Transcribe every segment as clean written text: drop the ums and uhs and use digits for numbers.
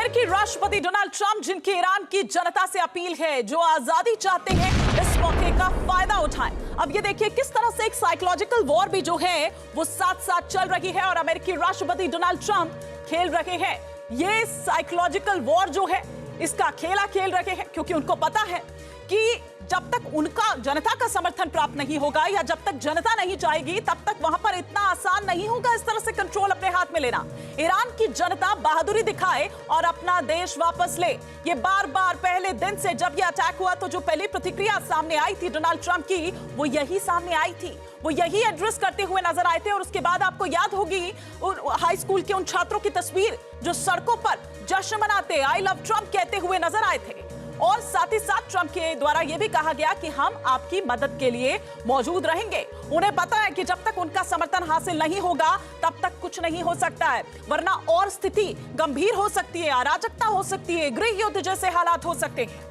अमेरिकी राष्ट्रपति Donald Trump, जिनकी ईरान की जनता से अपील है, जो आजादी चाहते हैं, इस मौके का फायदा उठाएं। अब ये देखिए किस तरह से एक साइकोलॉजिकल वॉर भी जो है वो साथ साथ चल रही है और अमेरिकी राष्ट्रपति डोनाल्ड ट्रंप खेल रहे हैं। ये साइकोलॉजिकल वॉर जो है इसका खेला खेल रहे हैं, क्योंकि उनको पता है कि जब तक उनका जनता का समर्थन प्राप्त नहीं होगा या जब तक जनता नहीं चाहेगी तब तक वहां पर इतना आसान नहीं होगा इस तरह से कंट्रोल अपने हाथ में लेना। ईरान की जनता बहादुरी दिखाए और अपना देश वापस ले। ये बार बार पहले दिन से जब ये अटैक हुआ तो जो पहली प्रतिक्रिया सामने आई थी डोनाल्ड ट्रंप की, वो यही सामने आई थी, वो यही एड्रेस करते हुए नजर आए थे। और उसके बाद आपको याद होगी हाई स्कूल के उन छात्रों की तस्वीर जो सड़कों पर जश्न मनाते, आई लव ट्रंप कहते हुए नजर आए थे। और साथ ही साथ ट्रंप के द्वारा यह भी कहा गया कि हम आपकी मदद के लिए मौजूद रहेंगे। उन्हें पता है कि जब तक उनका समर्थन हासिल नहीं होगा तब तक कुछ नहीं हो सकता है, वरना और स्थिति गंभीर हो सकती है, अराजकता हो सकती है, गृह युद्ध जैसे हालात हो सकते हैं।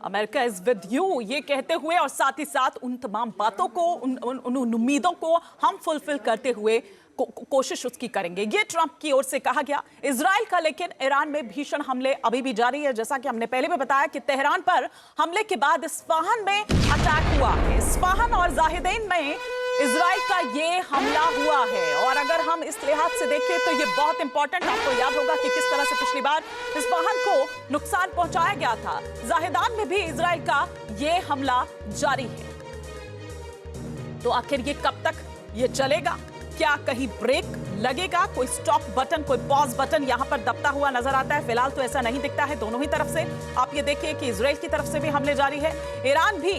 अमेरिका इज विद यू ये कहते हुए और साथ ही साथ उन तमाम बातों को, उन उम्मीदों को हम फुलफिल करते हुए कोशिश उसकी करेंगे, ये ट्रंप की ओर से कहा गया। इजराइल का लेकिन ईरान में भीषण हमले अभी भी जारी है। जैसा कि हमने पहले भी बताया कि तेहरान पर हमले के बाद इस्फहान में अटैक हुआ है। इस्फहान और जाहिदैन में इजराइल का ये हमला हुआ है। और अगर हम इस लिहाज से देखें तो ये बहुत इंपॉर्टेंट, आपको याद होगा कि किस तरह से पिछली बार इस्फहान को नुकसान पहुंचाया गया था। जाहिदैन में भी इजराइल का ये हमला जारी है। तो आखिर ये कब तक ये चलेगा? क्या कहीं ब्रेक लगेगा? कोई स्टॉप बटन, कोई पॉज बटन यहां पर दबता हुआ नजर आता है? फिलहाल तो ऐसा नहीं दिखता है दोनों ही तरफ से। आप ये देखिए कि इजराइल की तरफ से भी हमले जारी है। ईरान भी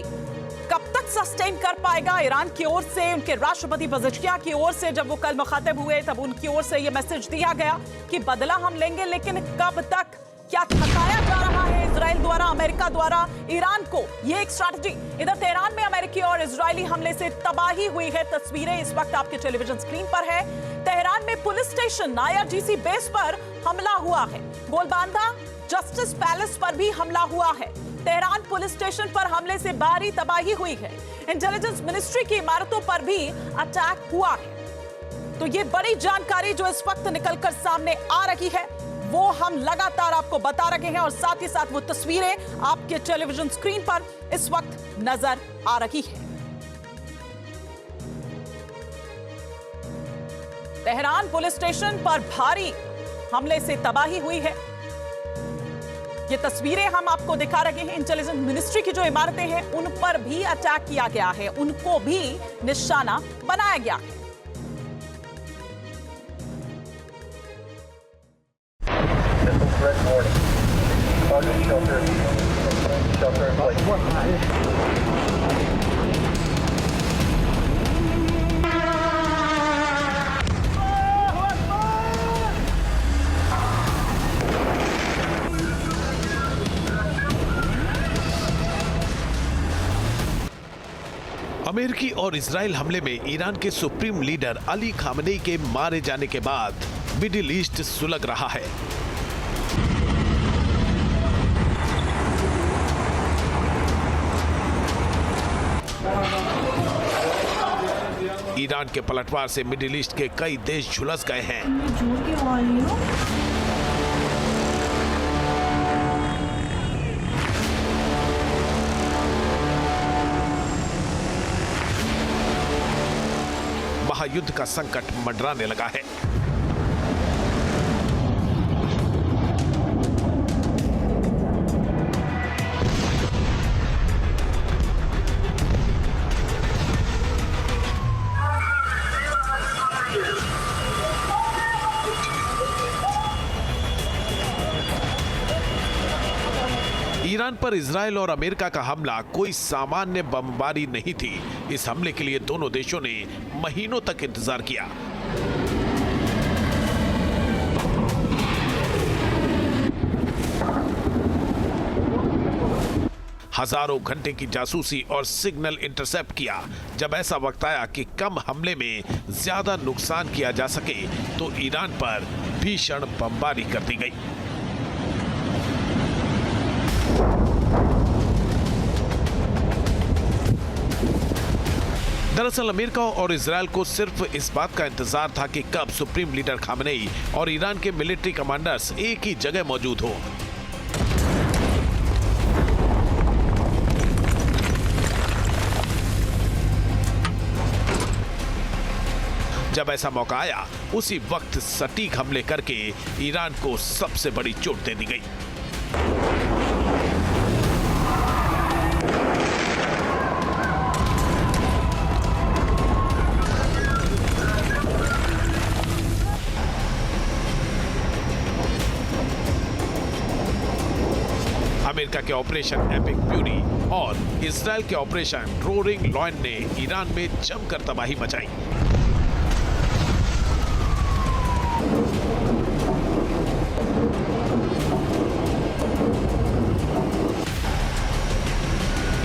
कब तक सस्टेन कर पाएगा? ईरान की ओर से, उनके राष्ट्रपति पज़ेश्कियान की ओर से जब वो कल मुखातिब हुए तब उनकी ओर से ये मैसेज दिया गया कि बदला हम लेंगे, लेकिन कब तक? क्या थकाया जा रहा है इजराइल द्वारा, अमेरिका द्वारा ईरान को? ये एक स्ट्रैटेजी। इधर तेहरान में अमेरिकी और इजरायली हमले से तबाही हुई है। तस्वीरें इस वक्त आपके टेलीविजन स्क्रीन पर है। तेहरान में पुलिस स्टेशन, IRGC बेस पर हमला हुआ है। गोलबांदा जस्टिस पैलेस पर भी हमला हुआ है। तेहरान पुलिस स्टेशन पर हमले से भारी तबाही हुई है। इंटेलिजेंस मिनिस्ट्री की इमारतों पर भी अटैक हुआ है। तो ये बड़ी जानकारी जो इस वक्त निकलकर सामने आ रही है वो हम लगातार आपको बता रहे हैं और साथ ही साथ वो तस्वीरें आपके टेलीविजन स्क्रीन पर इस वक्त नजर आ रही है। तेहरान पुलिस स्टेशन पर भारी हमले से तबाही हुई है। ये तस्वीरें हम आपको दिखा रहे हैं। इंटेलिजेंस मिनिस्ट्री की जो इमारतें हैं उन पर भी अटैक किया गया है, उनको भी निशाना बनाया गया है। Red warning. Target shelter. Shelter in place. अमेरिकी और इजराइल हमले में ईरान के सुप्रीम लीडर अली खामनेई के मारे जाने के बाद मिडिल ईस्ट सुलग रहा है। ईरान के पलटवार से मिडिल ईस्ट के कई देश झुलस गए हैं। महायुद्ध का संकट मंडराने लगा है। ईरान पर इजराइल और अमेरिका का हमला कोई सामान्य बमबारी नहीं थी। इस हमले के लिए दोनों देशों ने महीनों तक इंतजार किया। हजारों घंटे की जासूसी और सिग्नल इंटरसेप्ट किया। जब ऐसा वक्त आया कि कम हमले में ज्यादा नुकसान किया जा सके तो ईरान पर भीषण बमबारी कर दी गई। दरअसल अमेरिका और इजराइल को सिर्फ इस बात का इंतजार था कि कब सुप्रीम लीडर खामनेई और ईरान के मिलिट्री कमांडर्स एक ही जगह मौजूद हो। जब ऐसा मौका आया, उसी वक्त सटीक हमले करके ईरान को सबसे बड़ी चोट दे दी गई। अमेरिका के ऑपरेशन एपिक फ्यूरी और इजराइल के ऑपरेशन रोरिंग लॉयन ने ईरान में जमकर तबाही मचाई।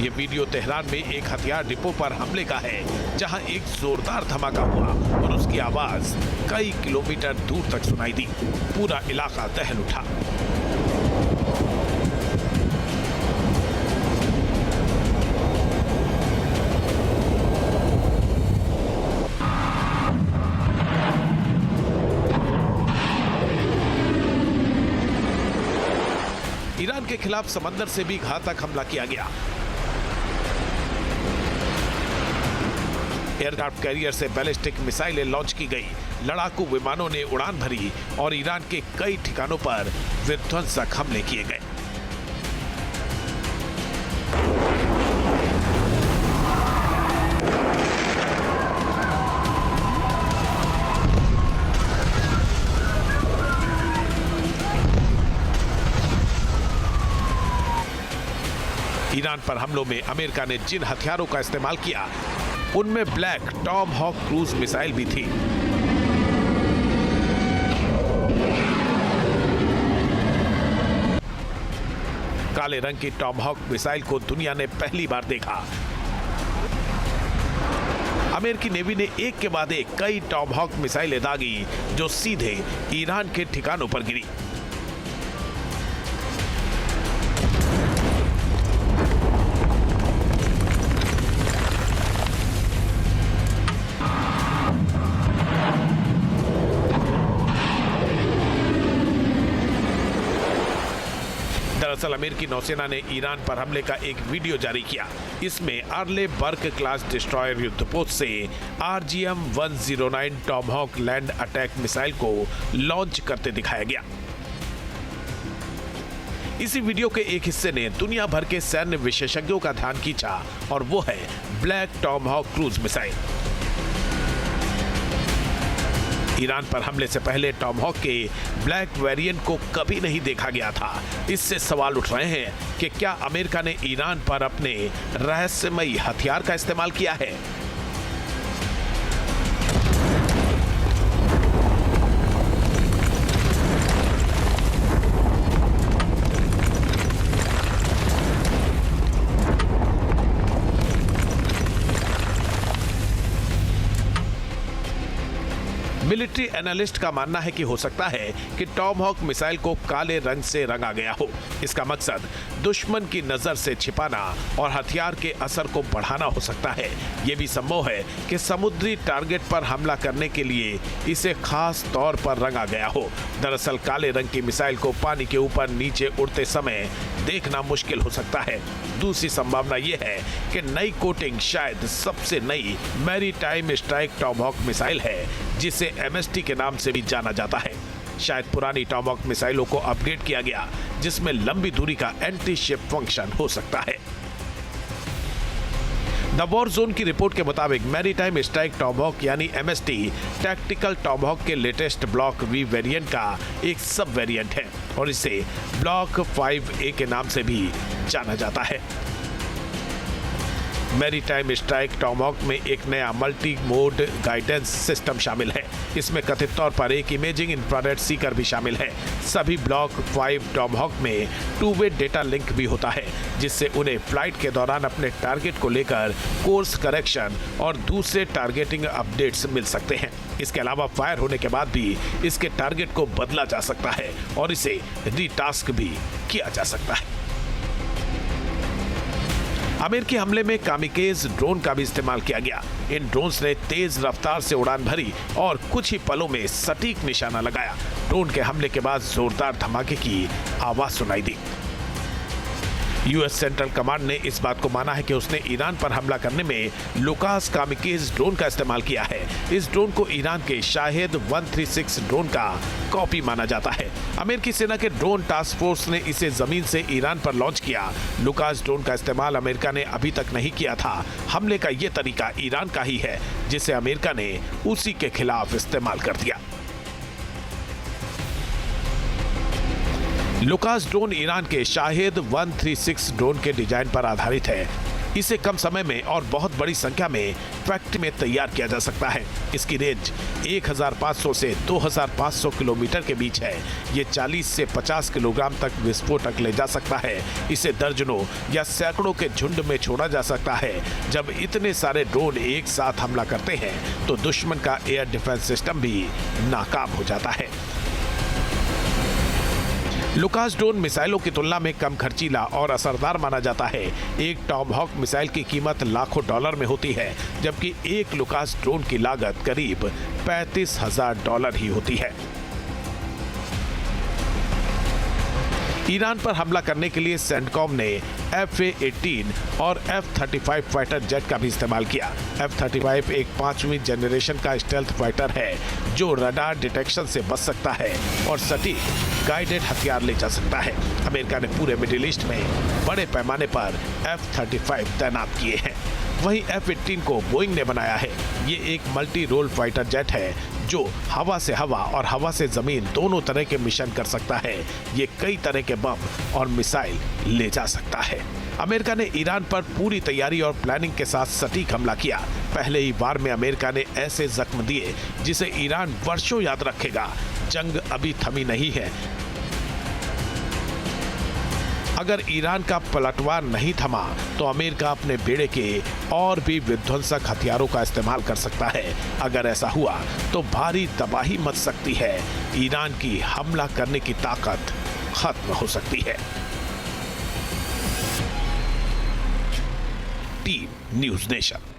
ये वीडियो तेहरान में एक हथियार डिपो पर हमले का है, जहां एक जोरदार धमाका हुआ और उसकी आवाज कई किलोमीटर दूर तक सुनाई दी। पूरा इलाका दहल उठा। ईरान के खिलाफ समंदर से भी घातक हमला किया गया। एयरक्राफ्ट कैरियर से बैलिस्टिक मिसाइलें लॉन्च की गई, लड़ाकू विमानों ने उड़ान भरी और ईरान के कई ठिकानों पर विध्वंसक हमले किए गए। ईरान पर हमलों में अमेरिका ने जिन हथियारों का इस्तेमाल किया, उनमें black Tomahawk cruise missile भी थी। काले रंग की टॉम हॉक मिसाइल को दुनिया ने पहली बार देखा। अमेरिकी नेवी ने एक के बाद एक कई टॉम हॉक मिसाइलें दागी, जो सीधे ईरान के ठिकानों पर गिरी। दरअसल अमेरिकी नौसेना ने ईरान पर हमले का एक वीडियो जारी किया। इसमें अर्ले बर्ग क्लास डिस्ट्रॉयर युद्धपोत से RGM-109 Tomahawk land attack missile को लॉन्च करते दिखाया गया। इसी वीडियो के एक हिस्से ने दुनिया भर के सैन्य विशेषज्ञों का ध्यान खींचा और वो है black Tomahawk cruise missile. Iran पर हमले से पहले टॉम हॉक के ब्लैक वेरिएंट को कभी नहीं देखा गया था। इससे सवाल उठ रहे हैं कि क्या अमेरिका ने ईरान पर अपने रहस्यमयी हथियार का इस्तेमाल किया है? मिलिट्री एनालिस्ट का मानना है कि हो सकता है कि टॉम हॉक मिसाइल को काले रंग से रंगा गया हो। इसका मकसद दुश्मन की नजर से छिपाना और हथियार के असर को बढ़ाना हो सकता है। यह भी संभव है कि समुद्री टारगेट पर हमला करने के लिए इसे खास तौर पर रंगा गया हो। दरअसल काले रंग की मिसाइल को पानी के ऊपर नीचे उड़ते समय देखना मुश्किल हो सकता है। दूसरी संभावना यह है कि नई कोटिंग शायद सबसे नई maritime strike Tomahawk missile है, जिसे MST के नाम से भी जाना जाता है। शायद पुरानी टॉम हॉक मिसाइलों को अपग्रेड किया गया, जिसमें लंबी दूरी का एंटी शिप फंक्शन हो सकता है। द वॉर जोन की रिपोर्ट के मुताबिक मैरीटाइम स्ट्राइक टॉम हॉक यानी MST टैक्टिकल टॉम हॉक के लेटेस्ट ब्लॉक V वेरिएंट का एक सब वेरिएंट है और इसे ब्लॉक 5A के नाम से भी जाना जाता है। मैरीटाइम स्ट्राइक टॉम हॉक में एक नया मल्टी मोड गाइडेंस सिस्टम शामिल है। इसमें कथित तौर पर एक इमेजिंग इंफ्रारेड सीकर भी शामिल है। सभी ब्लॉक 5 टॉम हॉक में 2-वे डेटा लिंक भी होता है, जिससे उन्हें फ्लाइट के दौरान अपने टारगेट को लेकर कोर्स करेक्शन और दूसरे टारगेटिंग अपडेट्स मिल सकते हैं। इसके अलावा फायर होने के बाद भी इसके टारगेट को बदला जा सकता है और इसे रीटास्क भी किया जा सकता है। अमेरिकी हमले में कामिकेज ड्रोन का भी इस्तेमाल किया गया। इन ड्रोन्स ने तेज रफ्तार से उड़ान भरी और कुछ ही पलों में सटीक निशाना लगाया। ड्रोन के हमले के बाद जोरदार धमाके की आवाज सुनाई दी। यूएस सेंट्रल कमांड ने इस बात को माना है कि उसने ईरान पर हमला करने में लुकास कामिकेज ड्रोन का इस्तेमाल किया है। इस ड्रोन को ईरान के शाहेद 136 ड्रोन का कॉपी माना जाता है। अमेरिकी सेना के ड्रोन टास्क फोर्स ने इसे जमीन से ईरान पर लॉन्च किया। लुकास ड्रोन का इस्तेमाल अमेरिका ने अभी तक नहीं किया था। हमले का ये तरीका ईरान का ही है, जिसे अमेरिका ने उसी के खिलाफ इस्तेमाल कर दिया। लुकास ड्रोन ईरान के शाहेद 136 ड्रोन के डिजाइन पर आधारित है। इसे कम समय में और बहुत बड़ी संख्या में फैक्ट्री में तैयार किया जा सकता है। इसकी रेंज 1500 से 2500 किलोमीटर के बीच है। ये 40 से 50 किलोग्राम तक विस्फोटक ले जा सकता है। इसे दर्जनों या सैकड़ों के झुंड में छोड़ा जा सकता है। जब इतने सारे ड्रोन एक साथ हमला करते हैं तो दुश्मन का एयर डिफेंस सिस्टम भी नाकाम हो जाता है। लुकास ड्रोन मिसाइलों की तुलना में कम खर्चीला और असरदार माना जाता है। एक टॉमहॉक मिसाइल की कीमत लाखों डॉलर में होती है, जबकि एक लुकास ड्रोन की लागत करीब $35,000 ही होती है। ईरान पर हमला करने के लिए सेंटकॉम ने F-18 और F-35 फाइटर जेट का भी इस्तेमाल किया। F-35 एक 5वीं जनरेशन का स्टेल्थ फाइटर है जो रडार डिटेक्शन से बच सकता है और सटीक गाइडेड हथियार ले जा सकता है। अमेरिका ने पूरे मिडिल ईस्ट में बड़े पैमाने पर F-35 तैनात किए हैं। वहीं F-18 को बोइंग ने बनाया है। ये एक मल्टी रोल फाइटर जेट है जो हवा से हवा और हवा से जमीन दोनों तरह के मिशन कर सकता है। ये कई तरह के बम और मिसाइल ले जा सकता है। अमेरिका ने ईरान पर पूरी तैयारी और प्लानिंग के साथ सटीक हमला किया। पहले ही बार में अमेरिका ने ऐसे जख्म दिए जिसे ईरान वर्षों याद रखेगा। जंग अभी थमी नहीं है। अगर ईरान का पलटवार नहीं थमा तो अमेरिका अपने बेड़े के और भी विध्वंसक हथियारों का इस्तेमाल कर सकता है। अगर ऐसा हुआ तो भारी तबाही मच सकती है। ईरान की हमला करने की ताकत खत्म हो सकती है। Team news nation.